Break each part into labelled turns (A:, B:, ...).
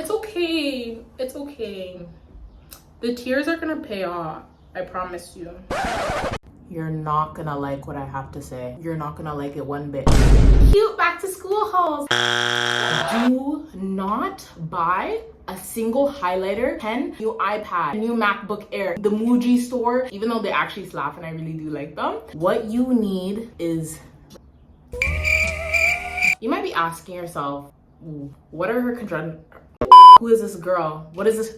A: It's okay. It's okay. The tears are gonna pay off. I promise you. You're not gonna like what I have to say. You're not gonna like it one bit. Cute back to school hauls. Do not buy a single highlighter, pen, new iPad, new MacBook Air, the Muji store, even though they actually slap and I really do like them. What you need is, you might be asking yourself, what are her conjunct? Who is this girl? What is this?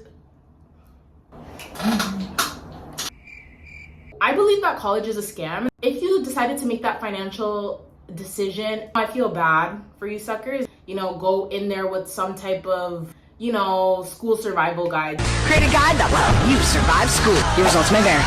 A: I believe that college is a scam. If you decided to make that financial decision, I feel bad for you suckers. You know, go in there with some type of, you know, school survival guide.
B: Create a guide that will help you survive school. Your results may vary.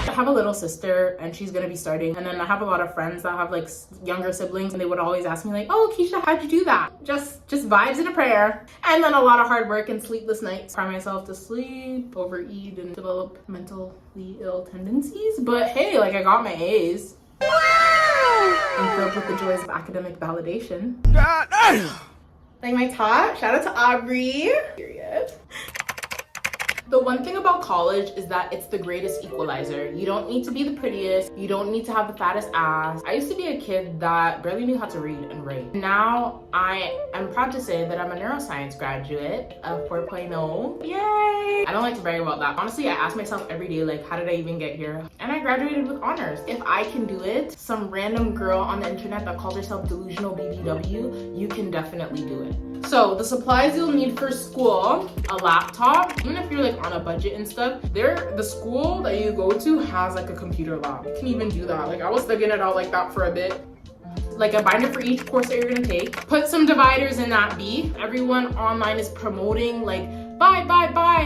A: I have a little sister and she's gonna be starting, and then I have a lot of friends that have like younger siblings, and they would always ask me like, oh Keisha, how'd you do that? Just vibes and a prayer, and then a lot of hard work and sleepless nights. Cry myself to sleep, overeat, and develop mentally ill tendencies. But hey, like I got my A's. Wow! I'm filled with the joys of academic validation. Like my top, shout out to Aubrey. Period. The one thing about college is that it's the greatest equalizer. You don't need to be the prettiest. You don't need to have the fattest ass. I used to be a kid that barely knew how to read and write. Now I am proud to say that I'm a neuroscience graduate of 4.0. Yay! I don't like to brag about that. Honestly, I ask myself every day, like, how did I even get here? And I graduated with honors. If I can do it, some random girl on the internet that calls herself DelusionalBBW, you can definitely do it. So the supplies you'll need for school, a laptop, even if you're like on a budget and stuff, the school that you go to has like a computer lab. You can even do that. Like I was thugging it out like that for a bit. Like a binder for each course that you're gonna take. Put some dividers in that B. Everyone online is promoting like buy,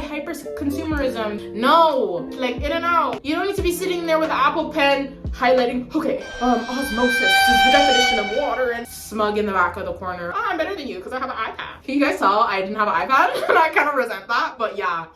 A: hyper consumerism. No, like in and out. You don't need to be sitting there with an Apple pen highlighting, okay, osmosis is the definition of water, and smug in the back of the corner. Oh, I'm better than you because I have an iPad. Can you guys tell I didn't have an iPad? And I kind of resent that, but yeah.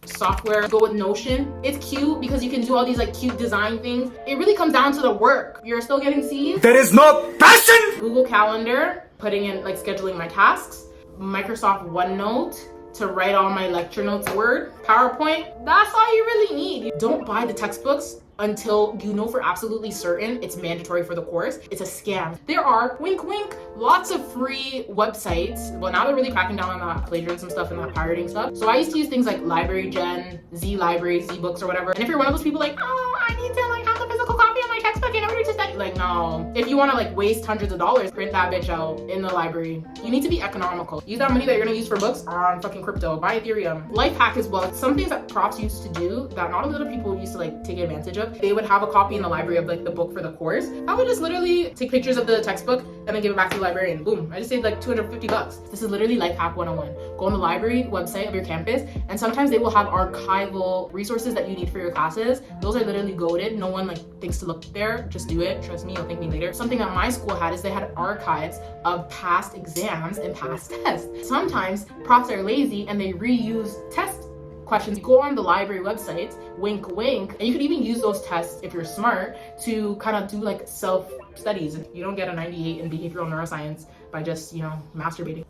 A: Software, go with Notion. It's cute because you can do all these like cute design things. It really comes down to the work. You're still getting C's.
C: That is not passion!
A: Google Calendar, putting in like scheduling my tasks. Microsoft OneNote to write all my lecture notes. Word, PowerPoint. That's all you really need. Don't buy the textbooks until you know for absolutely certain it's mandatory for the course. It's a scam. There are, wink wink, lots of free websites. Well, now they're really cracking down on that plagiarism stuff and that pirating stuff. So I used to use things like Library Gen, Z Library, Z Books or whatever. And if you're one of those people like, oh, I need to like have the physical copy of my textbook in order to study, like no. If you want to like waste hundreds of dollars, print that bitch out in the library. You need to be economical. Use that money that you're gonna use for books on fucking crypto. Buy Ethereum. Life hack as well. Some things that profs used to do that not a lot of people used to like take advantage of. They would have a copy in the library of like the book for the course. I would just literally take pictures of the textbook and then give it back to the librarian. Boom. I just saved like 250 bucks. This is literally life hack 101. Go on the library website of your campus, and sometimes they will have archival resources that you need for your classes. Those are literally goated. No one like thinks to look there. Just do it. Trust me, you'll thank me later. Something that my school had is they had archives of past exams and past tests. Sometimes profs are lazy and they reuse test questions. Go on the library websites, wink wink, and you could even use those tests if you're smart to kind of do like self studies. You don't get a 98 in behavioral neuroscience by just, you know, masturbating.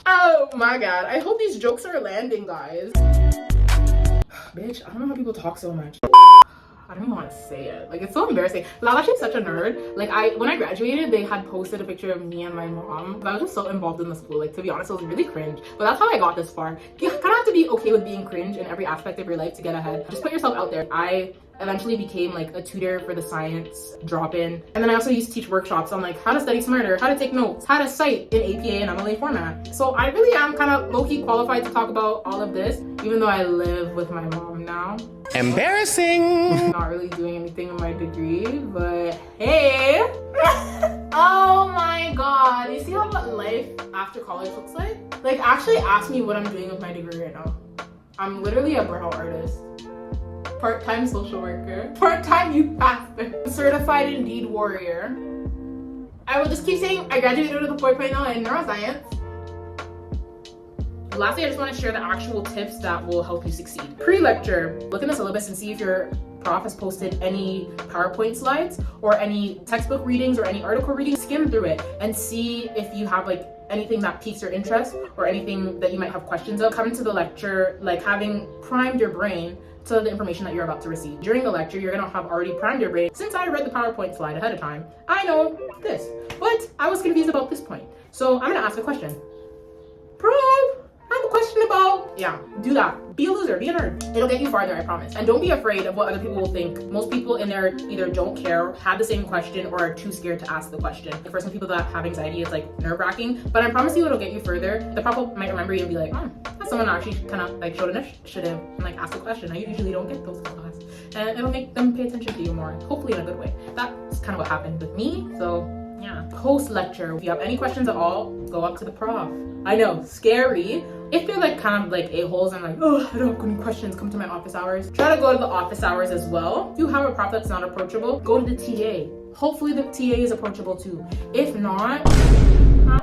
A: Oh my god, I hope these jokes are landing, guys. Bitch, I don't know how people talk so much. I don't even want to say it. Like, it's so embarrassing. I was actually such a nerd. Like, when I graduated, they had posted a picture of me and my mom. I was just so involved in the school. Like, to be honest, it was really cringe. But that's how I got this far. You kind of have to be okay with being cringe in every aspect of your life to get ahead. Just put yourself out there. I eventually became like a tutor for the science drop-in. And then I also used to teach workshops on like how to study smarter, how to take notes, how to cite in APA and MLA format. So I really am kind of low-key qualified to talk about all of this, even though I live with my mom now.
C: Embarrassing!
A: Not really doing anything in my degree, but hey! Oh my god, you see how what life after college looks like? Like, actually ask me what I'm doing with my degree right now. I'm literally a brow artist. Part-time social worker, part-time youth pastor, certified Indeed warrior. I will just keep saying I graduated with a 4.0 in neuroscience. Lastly, I just want to share the actual tips that will help you succeed. Pre-lecture, look in the syllabus and see if your prof has posted any PowerPoint slides or any textbook readings or any article readings. Skim through it and see if you have like anything that piques your interest or anything that you might have questions of. Come to the lecture like having primed your brain to the information that you're about to receive. During the lecture, you're gonna have already primed your brain. Since I read the PowerPoint slide ahead of time, I know this, but I was confused about this point. So I'm gonna ask a question. Prof, I have a question about, yeah, do that. Be a loser, be a nerd. It'll get you farther, I promise. And don't be afraid of what other people will think. Most people in there either don't care, have the same question, or are too scared to ask the question. For some people that have anxiety, it's like nerve-wracking, but I promise you it'll get you further. The prof might remember you and be like, oh, that's someone that actually kind of like showed initiative and like asked a question. I usually don't get those class. And it'll make them pay attention to you more, hopefully in a good way. That's kind of what happened with me, so yeah. Post-lecture, if you have any questions at all, go up to the prof. I know, scary. If they're like kind of like a-holes and like, oh, I don't have any questions, come to my office hours. Try to go to the office hours as well. If you have a prof that's not approachable, go to the TA. Hopefully the TA is approachable too. If not,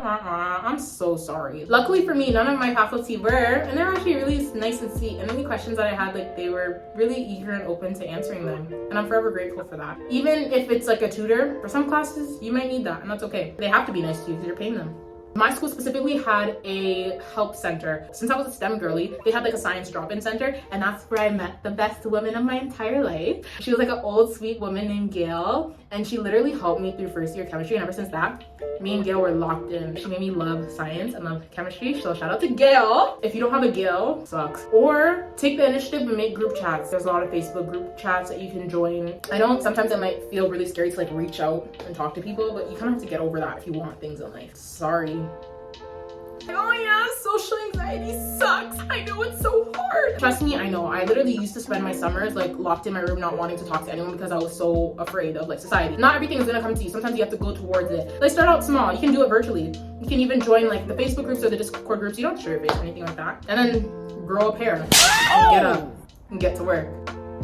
A: I'm so sorry. Luckily for me, none of my faculty were, and they're actually really nice and sweet. And any questions that I had, like they were really eager and open to answering them. And I'm forever grateful for that. Even if it's like a tutor, for some classes, you might need that, and that's okay. They have to be nice to you because you're paying them. My school specifically had a help center. Since I was a STEM girly, they had like a science drop-in center, and that's where I met the best woman of my entire life. She was like an old sweet woman named Gail, and she literally helped me through first year chemistry, and ever since that, me and Gail were locked in. She made me love science and love chemistry, so shout out to Gail. If you don't have a Gail, sucks. Or take the initiative and make group chats. There's a lot of Facebook group chats that you can join. I know sometimes it might feel really scary to like reach out and talk to people, but you kind of have to get over that if you want things in life. Sorry. Oh yeah, social anxiety sucks. I know, it's so hard. Trust me, I know. I literally used to spend my summers like locked in my room not wanting to talk to anyone because I was so afraid of like society. Not everything is gonna come to you. Sometimes you have to go towards it. Like start out small. You can do it virtually. You can even join like the Facebook groups or the Discord groups. You don't have to show your face or anything like that. And then grow a pair and get up and get to work.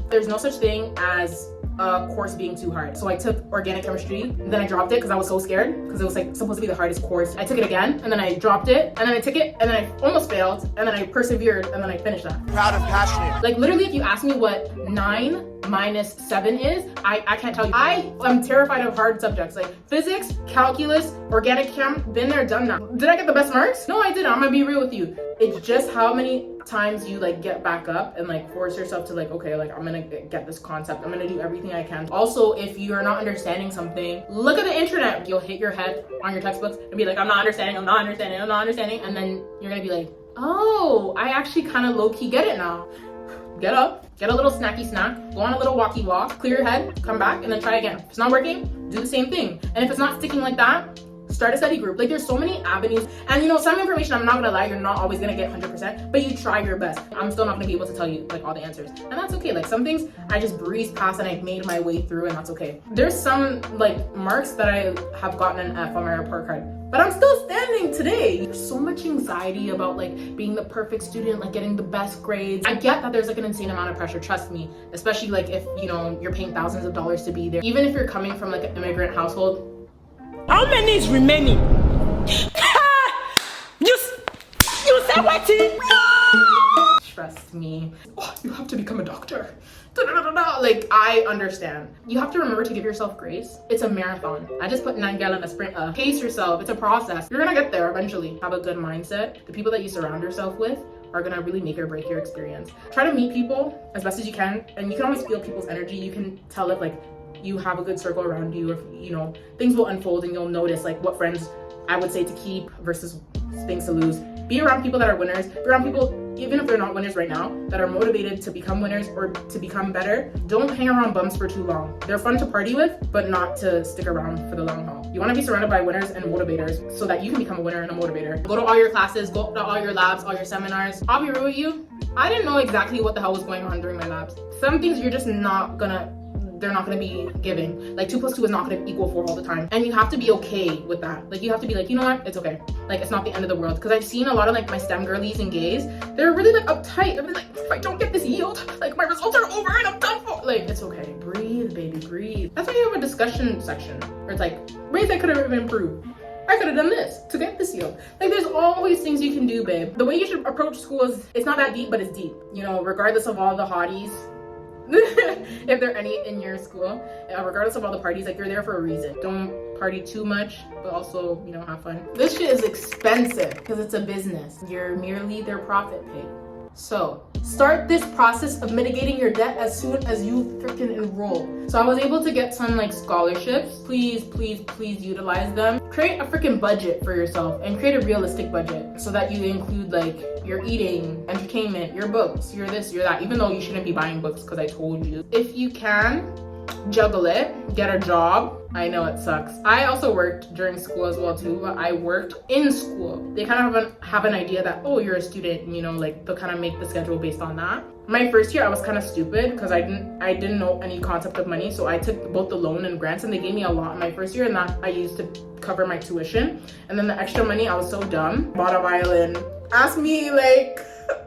A: There's no such thing as a course being too hard. So I took organic chemistry, then I dropped it because I was so scared because it was like supposed to be the hardest course. I took it again, and then I dropped it, and then I took it, and then I almost failed, and then I persevered, and then I finished that.
C: Proud and passionate.
A: Like literally, if you ask me what 9 minus 7 is, I can't tell you. I am terrified of hard subjects like physics, calculus, organic chem. Been there, done that. Did I get the best marks? No, I didn't. I'm gonna be real with you. It's just how many times you like get back up and like force yourself to like, okay, like I'm gonna get this concept. I'm gonna do everything I can. Also, if you're not understanding something, look at the internet. You'll hit your head on your textbooks and be like, I'm not understanding, and then you're gonna be like, oh, I actually kind of low-key get it now. Get up, get a little snacky snack, go on a little walkie walk, clear your head, come back, and then try again. If it's not working, do the same thing. And if it's not sticking like that, start a study group. Like there's so many avenues. And you know, some information, I'm not gonna lie, you're not always gonna get 100%, but you try your best. I'm still not gonna be able to tell you like all the answers. And that's okay. Like some things I just breezed past and I've made my way through, and that's okay. There's some like marks that I have gotten an F on my report card, but I'm still standing today. There's so much anxiety about like being the perfect student, like getting the best grades. I get that there's like an insane amount of pressure, trust me, especially like if you know you're paying thousands of dollars to be there. Even if you're coming from like an immigrant household.
D: How many is remaining? You said what?
A: Trust me. Oh, you have to become a doctor. Like, I understand. You have to remember to give yourself grace. It's a marathon. I just put 9 gallon a sprint. Pace yourself. It's a process. You're gonna get there eventually. Have a good mindset. The people that you surround yourself with are gonna really make or break your experience. Try to meet people as best as you can, and you can always feel people's energy. You can tell if like you have a good circle around you, if you know things will unfold, and you'll notice like what friends I would say to keep versus things to lose. Be around people that are winners. Be around people, even if they're not winners right now, that are motivated to become winners or to become better. Don't hang around bums for too long. They're fun to party with, but not to stick around for the long haul. You want to be surrounded by winners and motivators so that you can become a winner and a motivator. Go to all your classes, go to all your labs, all your seminars. I'll be real with you, I didn't know exactly what the hell was going on during my labs. Some things you're just not gonna, they're not gonna be giving. Like 2 + 2 is not gonna equal 4 all the time. And you have to be okay with that. Like you have to be like, you know what, it's okay. Like it's not the end of the world. Because I've seen a lot of like my STEM girlies and gays, they're really like uptight. They're really like, if I don't get this yield, like my results are over and I'm done for. Like, it's okay. Breathe, baby, breathe. That's why you have a discussion section where it's like, ways I could have improved. I could have done this to get this yield. Like there's always things you can do, babe. The way you should approach school is, it's not that deep, but it's deep. You know, regardless of all the hotties, if there are any in your school, regardless of all the parties, like you're there for a reason. Don't party too much, but also, you know, have fun. This shit is expensive because it's a business. You're merely their profit pay. So start this process of mitigating your debt as soon as you freaking enroll. So I was able to get some like scholarships. Please, please, please utilize them. Create a freaking budget for yourself and create a realistic budget so that you include like your eating, entertainment, your books, your this, your that, even though you shouldn't be buying books because I told you. If you can, juggle it, get a job. I know it sucks. I also worked during school as well too, but I worked in school. They kind of have an idea that, oh, you're a student, and, you know, like they'll kind of make the schedule based on that. My first year I was kind of stupid because I didn't know any concept of money, so I took both the loan and grants, and they gave me a lot in my first year, and that I used to cover my tuition. And then the extra money, I was so dumb, bought a violin. Ask me like,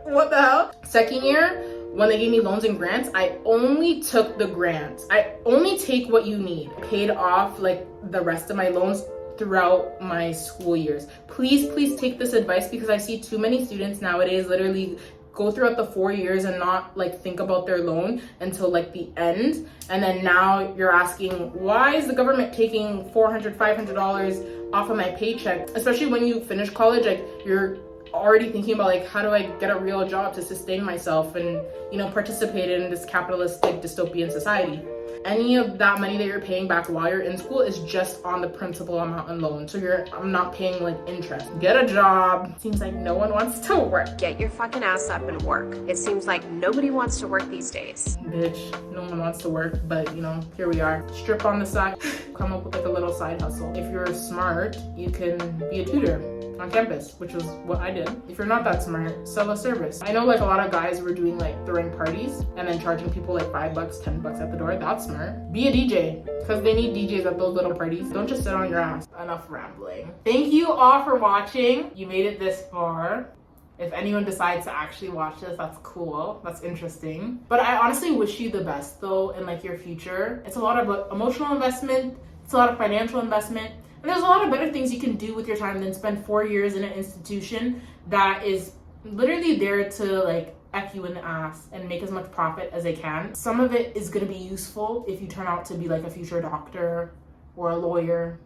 A: what the hell? Second year, when they gave me loans and grants, I only took the grants. I only take what you need. I paid off like the rest of my loans throughout my school years. Please, please take this advice because I see too many students nowadays literally go throughout the 4 years and not like think about their loan until like the end. And then now you're asking, why is the government taking $400, $500 off of my paycheck? Especially when you finish college, like you're already thinking about like, how do I get a real job to sustain myself and, you know, participate in this capitalistic dystopian society. Any of that money that you're paying back while you're in school is just on the principal amount and loan. So I'm not paying like interest. Get a job. Seems like no one wants to work.
E: Get your fucking ass up and work. It seems like nobody wants to work these days.
A: Bitch, no one wants to work, but you know, here we are. Strip on the side, come up with like a little side hustle. If you're smart, you can be a tutor on campus, which was what I did. If you're not that smart, sell a service. I know like a lot of guys were doing like throwing parties and then charging people like $5, $10 at the door. That's smart. Be a DJ, because they need DJs at those little parties. Don't just sit on your ass. Enough rambling. Thank you all for watching. You made it this far. If anyone decides to actually watch this, that's cool. That's interesting. But I honestly wish you the best though in like your future. It's a lot of emotional investment. It's a lot of financial investment. And there's a lot of better things you can do with your time than spend 4 years in an institution that is literally there to like F you in the ass and make as much profit as they can. Some of it is gonna be useful if you turn out to be like a future doctor or a lawyer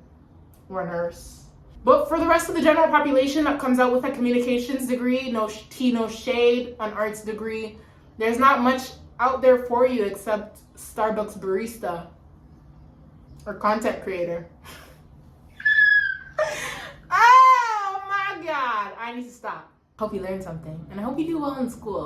A: or a nurse. But for the rest of the general population that comes out with a communications degree, no tea, no shade, an arts degree, there's not much out there for you except Starbucks barista or content creator. Oh my God, I need to stop. Hope you learned something and I hope you do well in school.